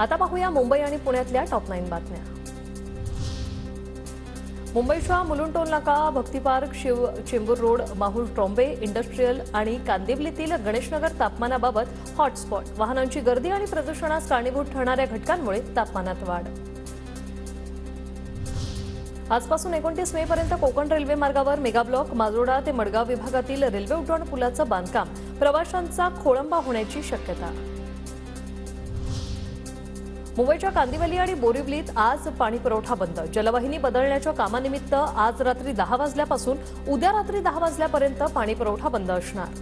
आता पाहूया मुंबई आणि पुण्यातल्या टॉप 9 बातम्या। मुंबईच्या मुलुंड टोल नाका, Bhakti Park, Chembur road, Mahul Trombay, industrial आणि कांदिवलीतील गणेशनगर तापमानाबाबत हॉटस्पॉट। वाहनांची गर्दी आणि प्रदूषणास कारणीभूत ठरणाऱ्या घटकांमुळे तापमानात वाढ। आजपासून 29 मे पर्यंत कोकण रेल्वे मार्गावर मेगा ब्लॉक, माजोडा ते मडगाव विभागातील रेल्वे उड्डाण पुलाचं बांधकाम, प्रवाशांचा खोळंबा होण्याची शक्यता। मुंबईच्या कांदिवली आणि बोरिवलीत आज पाणी पुरवठा बंद। जलवाहिनी बदलण्याच्या कामानिमित्त आज रात्री 10 वाजल्यापासून उद्या रात्री 10 वाजल्यापर्यंत पाणी पुरवठा बंद असणार।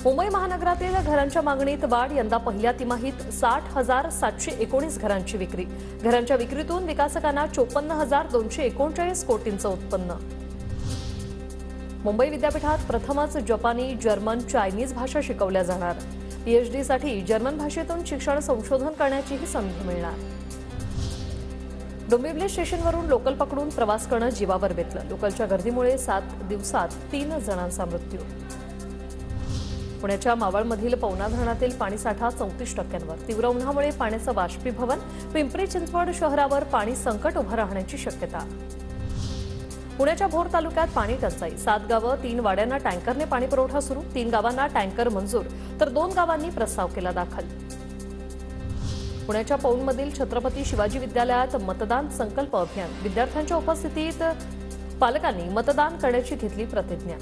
मुंबई महानगरातील घरांच्या मागणीत वाढ। यंदा पहिल्या तिमाहीत 60,719 घरांची विक्री। घरांच्या विक्रीतून विकासकांना 54,239 कोटींचं उत्पन्न। मुंबई विद्यापीठात प्रथमच जपानी, जर्मन, चायनीज भाषा शिकवल्या जाणार। पीएचडी साठी जर्मन भाषेतून शिक्षण संशोधन करण्याचीही संधी मिळणार। डोंबिवली स्टेशनवरून लोकल पकडून प्रवास करणं जीवावर बेतलं। लोकलच्या गर्दीमुळे 7 दिवसात 3 जणांचा मृत्यू। पुण्याच्या मावळमधील पवना धरणातील पाणीसाठा 34%वर। तीव्र उन्हामुळे पाण्याचं बाष्पीभवन। पिंपरी चिंचवड शहरावर पाणी संकट उभं राहण्याची शक्यता। पुण्याच्या भोर तालुक्यात पाणी टंचाई। 7 गावं, 3 वाड्यांना टँकरने पाणी पुरवठा सुरू। 3 गावांना टँकर मंजूर, तर 2 गावांनी प्रस्ताव केला दाखल। पुण्याच्या पौंडमधील छत्रपती शिवाजी विद्यालयात मतदान संकल्प अभियान। विद्यार्थ्यांच्या उपस्थितीत पालकांनी मतदान करण्याची घेतली प्रतिज्ञा।